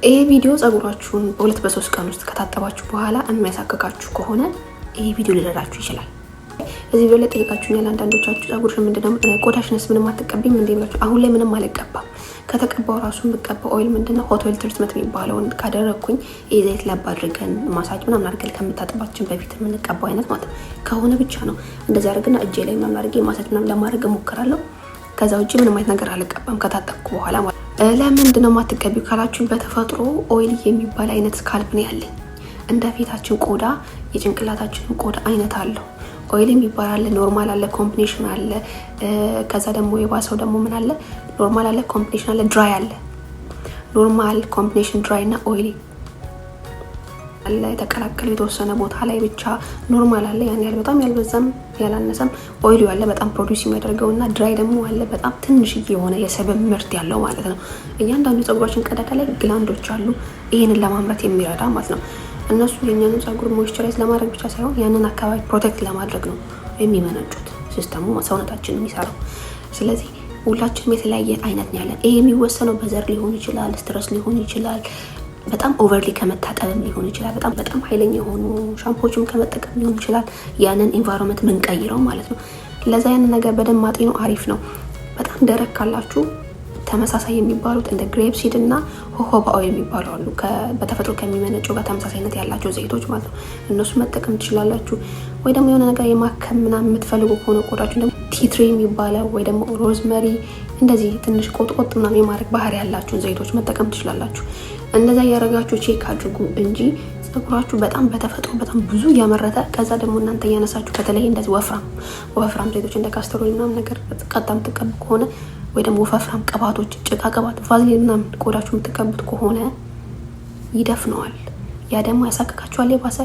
ይሄ ቪዲዮ ጸጉራችሁን በሁለት በሶስት ቀን ውስጥ ከታጠባችሁ በኋላ የሚያሳክካችሁ ከሆነ ይሄ ቪዲዮ ሊረዳችሁ ይችላል። እዚህ ቪዲዮ ላይ ጠይቃችሁኛል አንዳንዶቻችሁ ጸጉርሽ ምንድነው ቆዳሽንስ ምንም አትቀቢም እንዴ ብላችሁ። አሁን ላይ ምንም አልቀባም። ከተቀባው ራሱ የምቀባው ኦይል ምንድነው ሆት ኦይል ትሪትመንት የሚባለውን ካደረኩኝ ዘይት ለብ አድርገን ማሳጅ ምናምን አድርገን ከምታጠባችን በፊት የምንቀባው አይነት ማለት ከሆነ ብቻ ነው እንደዚህ አድርገና እጄ ላይ ምናምን አድርጌ ማሳጅ ምናምን ለማድረግ እሞክራለሁ። ከዛ ውጪ ምንም አይነት ነገር አልቀባም ከታጠብኩ በኋላ ማለት። ለምንድነው የማትቀቢው ካላችሁ በተፈጥሮ ኦይል የሚባል አይነት ስካልፕ ነው ያለኝ። እንደ ፊታችን ቆዳ የጭንቅላታችን ቆዳ አይነት አለው። ኦይል የሚባል አለ፣ ኖርማል አለ፣ ኮምቢኔሽን አለ። ከዛ ደግሞ የባሰው ደግሞ ምን አለ? ኖርማል አለ፣ ኮምቢኔሽን አለ፣ ድራይ አለ። ኖርማል፣ ኮምቢኔሽን፣ ድራይ እና ኦይሊ አለ። የተቀላቀለ የተወሰነ ቦታ ላይ ብቻ ኖርማል አለ፣ ያን ያህል በጣም ያልበዛም ያላነሰም። ኦይሊ አለ በጣም ፕሮዲዩስ የሚያደርገውና ድራይ ደግሞ አለ በጣም ትንሽዬ የሆነ የሰበብ ምርት ያለው ማለት ነው። እያንዳንዱ ጸጉራችን ቀዳዳ ላይ ግላንዶች አሉ ይሄንን ለማምረት የሚረዳ ማለት ነው። እነሱ የኛን ጸጉር ሞይስቸራይዝ ለማድረግ ብቻ ሳይሆን ያንን አካባቢ ፕሮቴክት ለማድረግ ነው የሚመነጩት። ሲስተሙ ሰውነታችን የሚሰራው። ስለዚህ ሁላችንም የተለያየ አይነት ነው ያለን። ይሄ የሚወሰነው በዘር ሊሆን ይችላል፣ ስትረስ ሊሆን ይችላል፣ በጣም ኦቨርሊ ከመታጠብም ሊሆን ይችላል፣ በጣም ኃይለኛ የሆኑ ሻምፖዎችም ከመጠቀም ሊሆን ይችላል። ያንን ኢንቫይሮንመንት ምንቀይረው ማለት ነው። ለዛ ያንን ነገር በደንብ ማጤኑ አሪፍ ነው። በጣም ደረቅ ካላችሁ ተመሳሳይ የሚባሉት እንደ ግሬፕ ሲድ እና ሆሆባ ኦይል የሚባሉ አሉ። በተፈጥሮ ከሚመነጩ ጋር ተመሳሳይነት ያላቸው ዘይቶች ማለት ነው። እነሱ መጠቀም ትችላላችሁ። ወይ ደግሞ የሆነ ነገር የማከም ምናምን የምትፈልጉ ከሆነ ቆዳችሁ ደግሞ ቲትሪ የሚባለው ወይ ደግሞ ሮዝመሪ እንደዚህ ትንሽ ቆጥቆጥ ምናምን የማድረግ ባህሪ ያላችሁን ዘይቶች መጠቀም ትችላላችሁ። እንደዛ እያደረጋችሁ ቼክ አድርጉ እንጂ ጸጉራችሁ በጣም በተፈጥሮ በጣም ብዙ እያመረተ ከዛ ደግሞ እናንተ እያነሳችሁ በተለይ እንደዚህ ወፍራም ዘይቶች እንደ ካስተር ኦይል ምናምን ነገር ቀጣም ትቀቡ ከሆነ ወይ ደግሞ ወፍራም ቅባቶች ጭቃ ቅባት ቫዝሊን ምናምን ቆዳችሁ የምትቀቡት ከሆነ ይደፍነዋል። ያ ደግሞ ያሳክካችኋል። የባሰ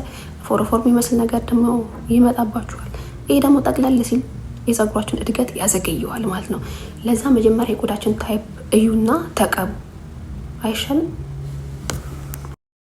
ፎርፎር የሚመስል ነገር ደግሞ ይመጣባችኋል። ይሄ ደግሞ ጠቅለል ሲል የጸጉራችን እድገት ያዘገየዋል ማለት ነው። ለዛ መጀመሪያ የቆዳችን ታይፕ እዩና ተቀቡ አይሻልም?